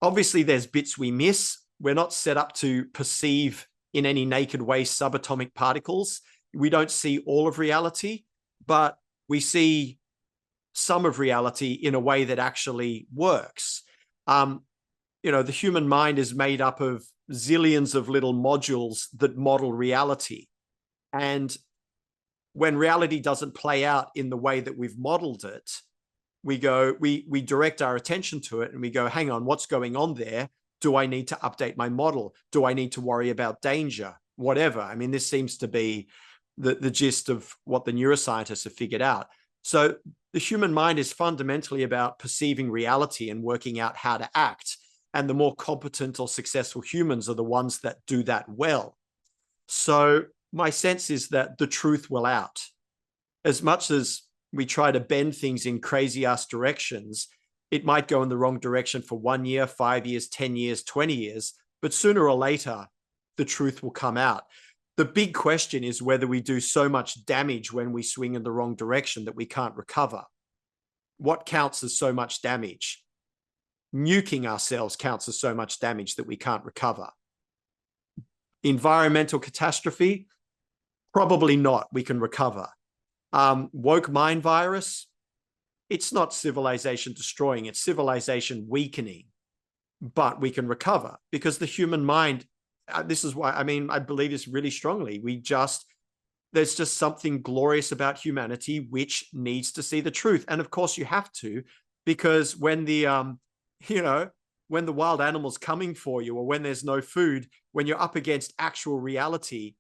Obviously, there's bits we miss. We're not set up to perceive in any naked way subatomic particles. We don't see all of reality, but we see some of reality in a way that actually works. The human mind is made up of zillions of little modules that model reality. And when reality doesn't play out in the way that we've modeled it, we direct our attention to it and we go, hang on, what's going on there? Do I need to update my model? Do I need to worry about danger? Whatever. I mean, this seems to be the gist of what the neuroscientists have figured out. So the human mind is fundamentally about perceiving reality and working out how to act. And the more competent or successful humans are the ones that do that well. So my sense is that the truth will out. As much as we try to bend things in crazy ass directions, it might go in the wrong direction for 1 year, 5 years, 10 years, 20 years, but sooner or later, the truth will come out. The big question is whether we do so much damage when we swing in the wrong direction that we can't recover. What counts as so much damage? Nuking ourselves counts as so much damage that we can't recover. Environmental catastrophe, probably not. We can recover. Woke mind virus, it's not civilization destroying, it's civilization weakening, but we can recover because the human mind, this is why, I believe this really strongly. There's just something glorious about humanity which needs to see the truth. And of course you have to, because when the wild animal's coming for you, or when there's no food, when you're up against actual reality,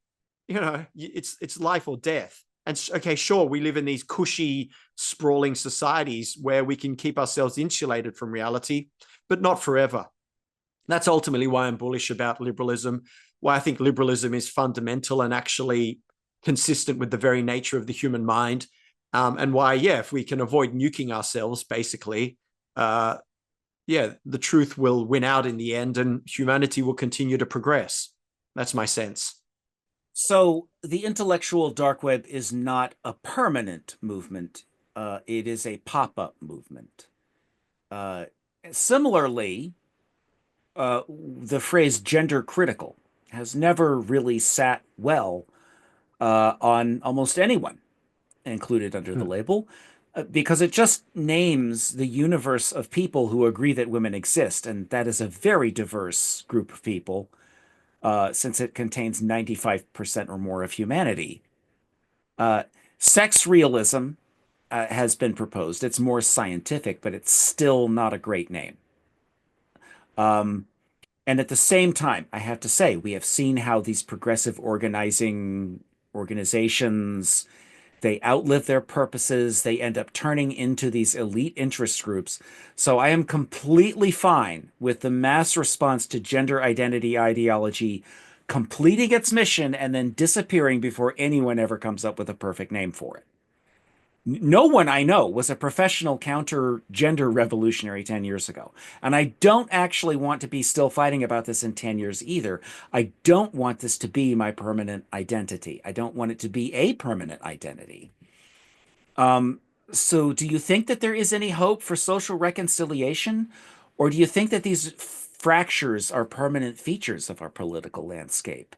it's life or death. And okay, sure, we live in these cushy, sprawling societies where we can keep ourselves insulated from reality, but not forever. That's ultimately why I'm bullish about liberalism, why I think liberalism is fundamental and actually consistent with the very nature of the human mind, and why, if we can avoid nuking ourselves, basically, the truth will win out in the end and humanity will continue to progress. That's my sense. So the intellectual dark web is not a permanent movement. It is a pop-up movement. Similarly, the phrase gender critical has never really sat well on almost anyone included under the label, because it just names the universe of people who agree that women exist. And that is a very diverse group of people, since it contains 95% or more of humanity. Sex realism has been proposed. It's more scientific, but it's still not a great name. And at the same time, I have to say, we have seen how these progressive organizations, they outlive their purposes. They end up turning into these elite interest groups. So I am completely fine with the mass response to gender identity ideology completing its mission and then disappearing before anyone ever comes up with a perfect name for it. No one I know was a professional counter-gender revolutionary 10 years ago. And I don't actually want to be still fighting about this in 10 years either. I don't want this to be my permanent identity. I don't want it to be a permanent identity. So do you think that there is any hope for social reconciliation? Or do you think that these fractures are permanent features of our political landscape?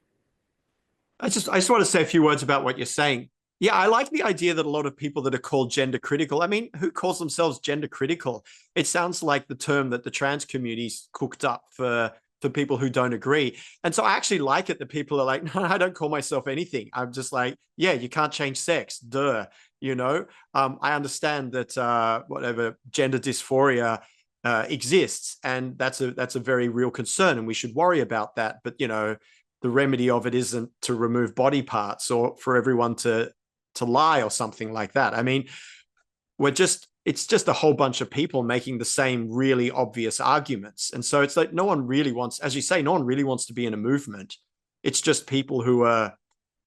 I just want to say a few words about what you're saying. Yeah, I like the idea that a lot of people that are called gender critical, I mean, who calls themselves gender critical? It sounds like the term that the trans community's cooked up for people who don't agree. And so I actually like it that people are like, no, I don't call myself anything. I'm just like, yeah, you can't change sex, duh. I understand that whatever gender dysphoria exists, and that's a very real concern, and we should worry about that. But the remedy of it isn't to remove body parts or for everyone to lie or something like that. I mean, it's just a whole bunch of people making the same really obvious arguments. And so it's like no one really wants, as you say, no one really wants to be in a movement. It's just people who are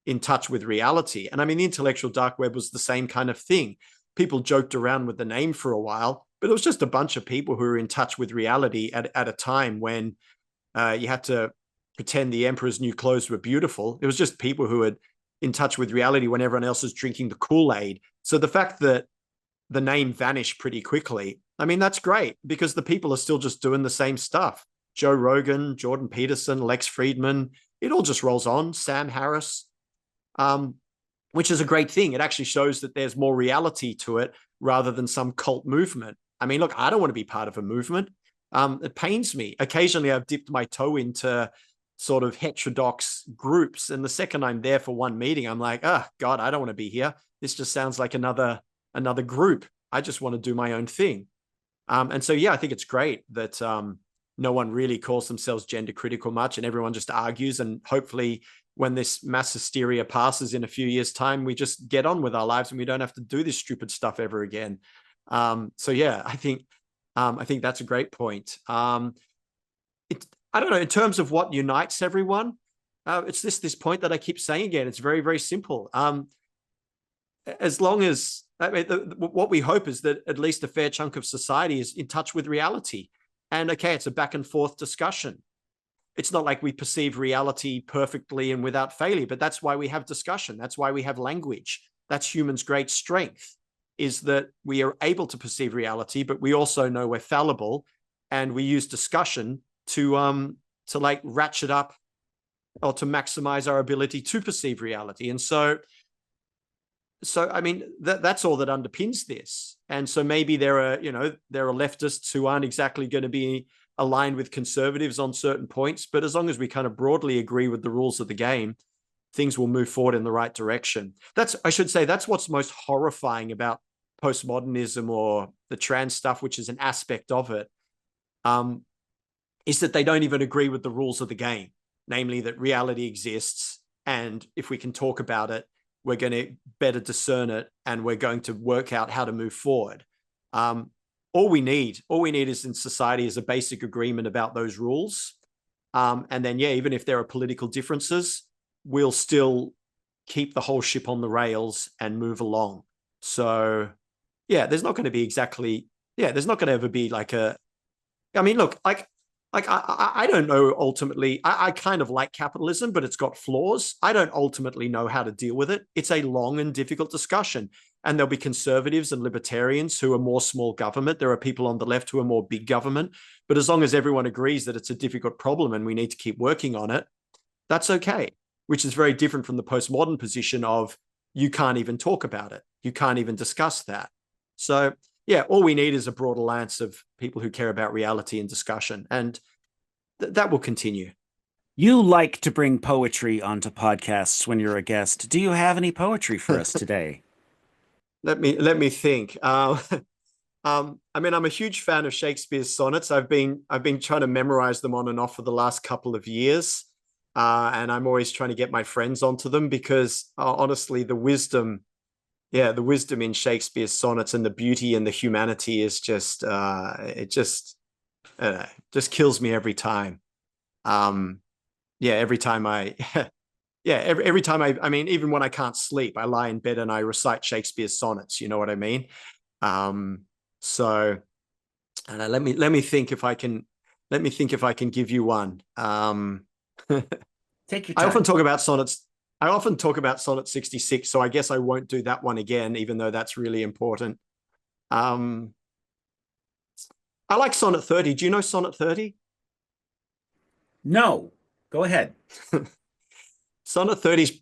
in touch with reality. And I mean, the intellectual dark web was the same kind of thing. People joked around with the name for a while, but it was just a bunch of people who were in touch with reality at a time when you had to pretend the emperor's new clothes were beautiful. It was just people who were in touch with reality when everyone else was drinking the Kool-Aid. So the fact that the name vanished pretty quickly, I mean, that's great because the people are still just doing the same stuff. Joe Rogan, Jordan Peterson, Lex Friedman, it all just rolls on. Sam Harris, um, which is a great thing. It actually shows that there's more reality to it rather than some cult movement. I mean, look, I don't want to be part of a movement. It pains me. Occasionally, I've dipped my toe into sort of heterodox groups, and the second I'm there for one meeting, I'm like, oh God, I don't want to be here. This just sounds like another group. I just want to do my own thing. And so, yeah, I think it's great that no one really calls themselves gender critical much, and everyone just argues. And hopefully, when this mass hysteria passes in a few years' time, we just get on with our lives and we don't have to do this stupid stuff ever again. So, yeah, I think that's a great point. I don't know, in terms of what unites everyone, it's this point that I keep saying again. It's very, very simple. As long as, I mean, what we hope is that at least a fair chunk of society is in touch with reality. And okay, it's a back and forth discussion. It's not like we perceive reality perfectly and without failure, but that's why we have discussion. That's why we have language. That's humans' great strength, is that we are able to perceive reality, but we also know we're fallible, and we use discussion to like ratchet up or to maximize our ability to perceive reality. And so I mean, that's all that underpins this. And so maybe there are leftists who aren't exactly going to be aligned with conservatives on certain points, but as long as we kind of broadly agree with the rules of the game, things will move forward in the right direction. I should say, that's what's most horrifying about postmodernism or the trans stuff, which is an aspect of it, is that they don't even agree with the rules of the game, namely that reality exists, and if we can talk about it, we're going to better discern it, and we're going to work out how to move forward. All we need is in society is a basic agreement about those rules. And then, yeah, even if there are political differences, we'll still keep the whole ship on the rails and move along. So, yeah, there's not going to ever be like I mean, look, I don't know ultimately. I kind of like capitalism, but it's got flaws. I don't ultimately know how to deal with it. It's a long and difficult discussion. And there'll be conservatives and libertarians who are more small government. There are people on the left who are more big government. But as long as everyone agrees that it's a difficult problem and we need to keep working on it, that's okay, which is very different from the postmodern position of you can't even talk about it. You can't even discuss that. So, yeah, all we need is a broad alliance of people who care about reality and discussion, and that will continue. You like to bring poetry onto podcasts when you're a guest. Do you have any poetry for us today? Let me think. I mean, I'm a huge fan of Shakespeare's sonnets. I've been trying to memorize them on and off for the last couple of years, and I'm always trying to get my friends onto them because honestly, the wisdom in Shakespeare's sonnets and the beauty and the humanity is just just kills me every time. Every time I mean, even when I can't sleep, I lie in bed and I recite Shakespeare's sonnets. You know what I mean? So, and let me think if I can give you one. Take your I time. often talk about sonnets. I often talk about Sonnet 66, so I guess I won't do that one again, even though that's really important. I like Sonnet 30. Do you know Sonnet 30? No, go ahead. Sonnet 30 is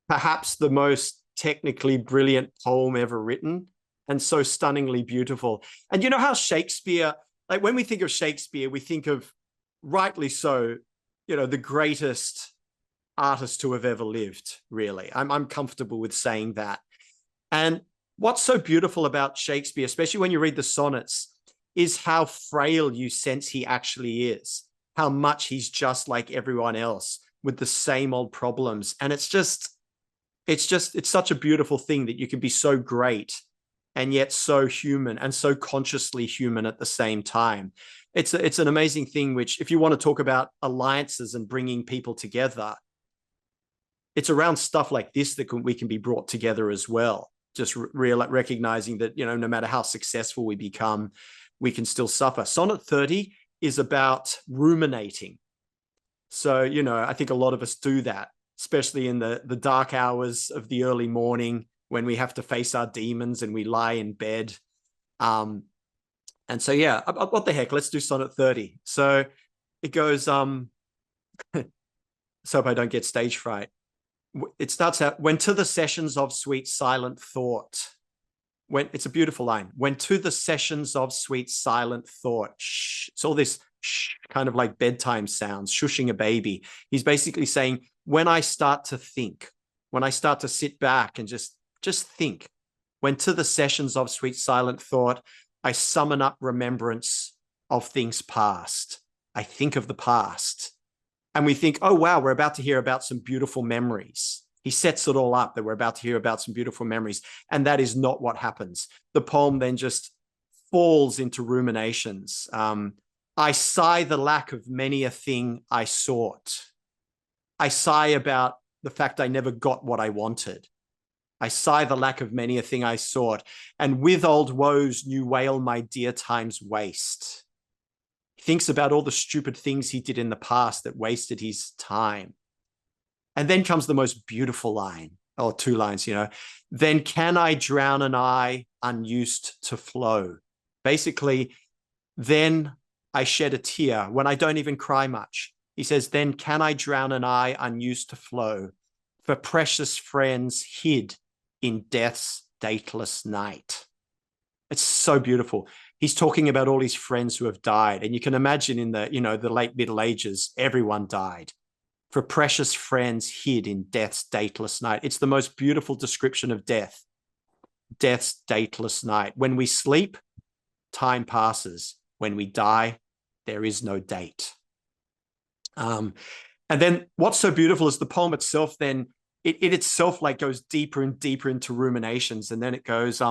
perhaps the most technically brilliant poem ever written, and so stunningly beautiful. And you know how Shakespeare, like when we think of Shakespeare, we think of, rightly so, the greatest artist to have ever lived, really. I'm comfortable with saying that. And what's so beautiful about Shakespeare, especially when you read the sonnets, is how frail you sense he actually is, how much he's just like everyone else with the same old problems. And it's such a beautiful thing that you can be so great and yet so human and so consciously human at the same time. It's an amazing thing, which if you want to talk about alliances and bringing people together, it's around stuff like this that we can be brought together as well. Just recognizing that, no matter how successful we become, we can still suffer. Sonnet 30 is about ruminating. So, I think a lot of us do that, especially in the dark hours of the early morning when we have to face our demons and we lie in bed. And so, yeah, what the heck? Let's do Sonnet 30. So it goes, so hope I don't get stage fright. It starts out, when to the sessions of sweet silent thought. When, it's a beautiful line. When to the sessions of sweet silent thought. Shh. It's all this shh, kind of like bedtime sounds, shushing a baby. He's basically saying, when I start to think, when I start to sit back and just think, when to the sessions of sweet silent thought, I summon up remembrance of things past. I think of the past. And we think, oh, wow, we're about to hear about some beautiful memories. He sets it all up that we're about to hear about some beautiful memories. And that is not what happens. The poem then just falls into ruminations. I sigh the lack of many a thing I sought. I sigh about the fact I never got what I wanted. I sigh the lack of many a thing I sought. And with old woes, new wail my dear time's waste. He thinks about all the stupid things he did in the past that wasted his time. And then comes the most beautiful line, or two lines, Then can I drown an eye unused to flow? Basically, then I shed a tear when I don't even cry much. He says, then can I drown an eye unused to flow for precious friends hid in death's dateless night. It's so beautiful. He's talking about all his friends who have died. And you can imagine in the, the late Middle Ages, everyone died. For precious friends hid in death's dateless night. It's the most beautiful description of death. Death's dateless night. When we sleep, time passes. When we die, there is no date. And then what's so beautiful is the poem itself then, it itself like goes deeper and deeper into ruminations. And then it goes,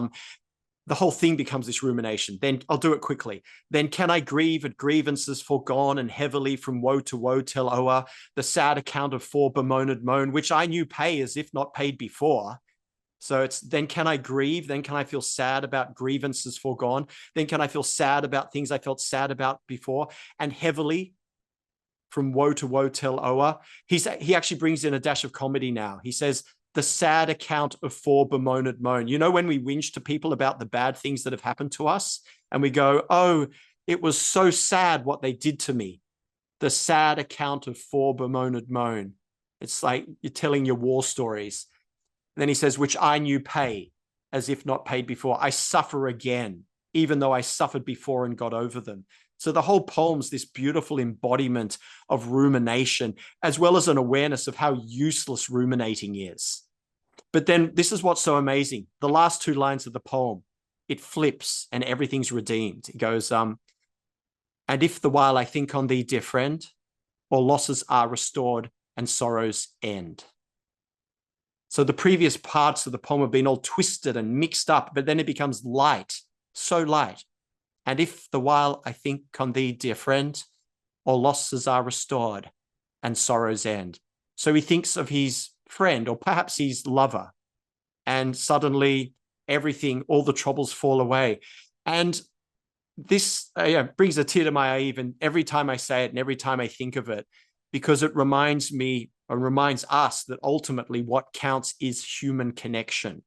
the whole thing becomes this rumination. Then I'll do it quickly. Then can I grieve at grievances foregone and heavily from woe to woe tell o'er the sad account of fore bemoaned moan, which I knew pay as if not paid before. So it's then can I grieve? Then can I feel sad about grievances foregone? Then can I feel sad about things I felt sad about before? And heavily from woe to woe tell o'er. He actually brings in a dash of comedy now. He says, the sad account of fore bemoaned moan. When we whinge to people about the bad things that have happened to us and we go, oh, it was so sad what they did to me. The sad account of fore bemoaned moan. It's like you're telling your war stories. And then he says, which I knew pay as if not paid before. I suffer again, even though I suffered before and got over them. So the whole poem's this beautiful embodiment of rumination, as well as an awareness of how useless ruminating is. But then this is what's so amazing. The last two lines of the poem, it flips and everything's redeemed. It goes, and if the while I think on thee, dear friend, all losses are restored and sorrows end. So the previous parts of the poem have been all twisted and mixed up, but then it becomes light, so light. And if the while I think on thee, dear friend, all losses are restored and sorrows end. So he thinks of his friend or perhaps his lover, and suddenly everything, all the troubles fall away. And this brings a tear to my eye even every time I say it and every time I think of it, because it reminds me or reminds us that ultimately what counts is human connection,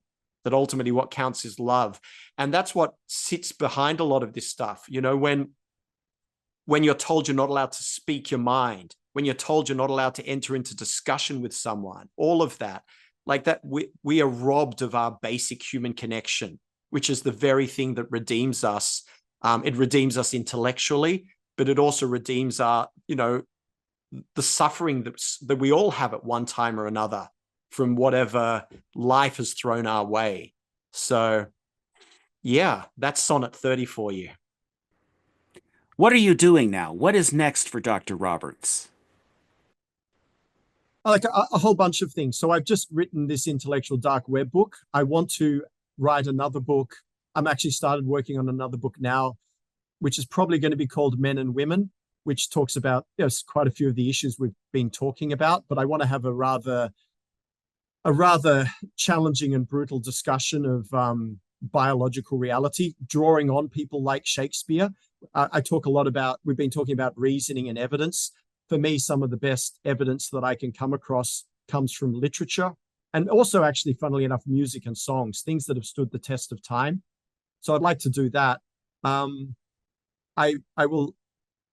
that ultimately what counts is love. And that's what sits behind a lot of this stuff. When you're told you're not allowed to speak your mind, when you're told you're not allowed to enter into discussion with someone, all of that, like that, we are robbed of our basic human connection, which is the very thing that redeems us. It redeems us intellectually, but it also redeems our, the suffering that we all have at one time or another from whatever life has thrown our way. So yeah, that's Sonnet 30 for you. What are you doing now? What is next for Dr. Roberts? Like a whole bunch of things. So I've just written this intellectual dark web book. I want to write another book. I'm actually started working on another book now, which is probably going to be called Men and Women, which talks about quite a few of the issues we've been talking about. But I want to have a rather challenging and brutal discussion of biological reality, drawing on people like Shakespeare. I talk a lot about, we've been talking about reasoning and evidence. For me, some of the best evidence that I can come across comes from literature, and also actually, funnily enough, music and songs, things that have stood the test of time. So I'd like to do that. I will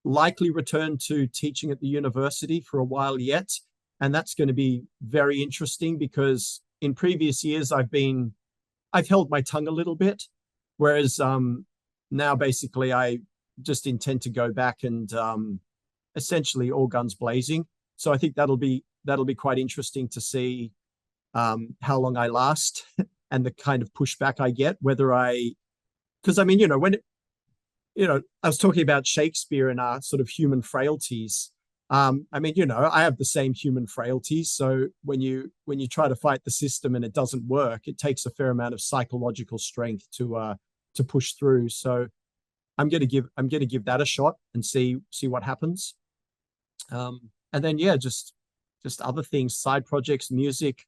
likely return to teaching at the university for a while yet. And that's going to be very interesting because in previous years I've held my tongue a little bit, whereas now basically I just intend to go back and essentially all guns blazing. So I think that'll be quite interesting to see how long I last and the kind of pushback I get, because I mean, I was talking about Shakespeare and our sort of human frailties. I mean, I have the same human frailties. So when you try to fight the system and it doesn't work, it takes a fair amount of psychological strength to push through. So I'm gonna give that a shot and see what happens. And then just other things, side projects, music.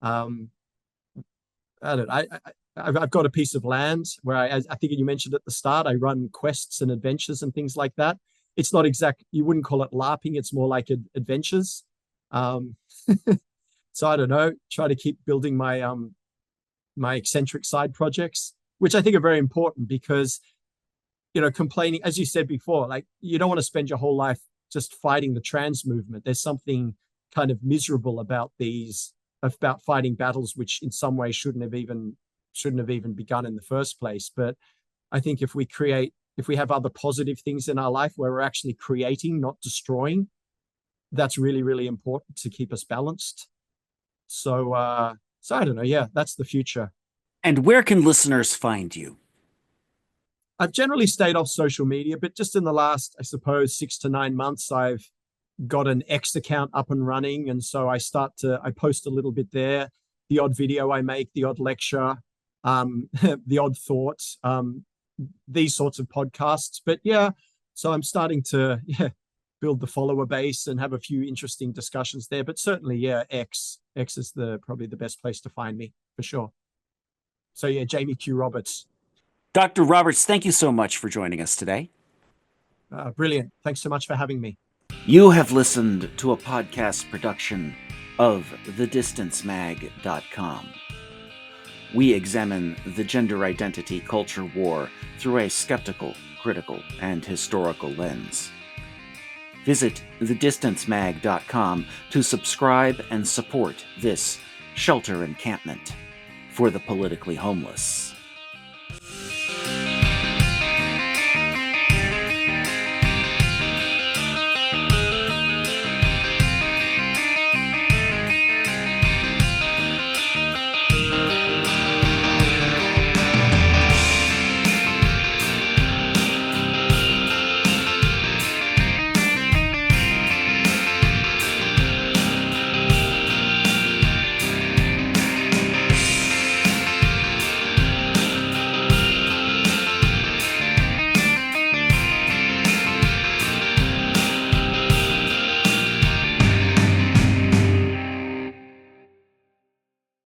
Um, I don't know. I've got a piece of land where I think you mentioned at the start, I run quests and adventures and things like that. It's not you wouldn't call it LARPing. It's more like adventures. So I don't know, try to keep building my my eccentric side projects, which I think are very important because, complaining, as you said before, like you don't want to spend your whole life just fighting the trans movement. There's something kind of miserable about fighting battles which in some way shouldn't have even begun in the first place. But I think if we have other positive things in our life where we're actually creating, not destroying, that's really, really important to keep us balanced. So I don't know. Yeah, that's the future. And where can listeners find you? I've generally stayed off social media, but just in the last, I suppose, 6 to 9 months, I've got an X account up and running. And so I post a little bit there, the odd video I make, the odd lecture, the odd thought, these sorts of podcasts. But yeah, so I'm starting to build the follower base and have a few interesting discussions there. But certainly, yeah, X is probably the best place to find me for sure. So yeah, Jamie Q. Roberts. Dr. Roberts, thank you so much for joining us today. Brilliant. Thanks so much for having me. You have listened to a podcast production of thedistancemag.com. We examine the gender identity culture war through a skeptical, critical, and historical lens. Visit thedistancemag.com to subscribe and support this shelter encampment for the politically homeless.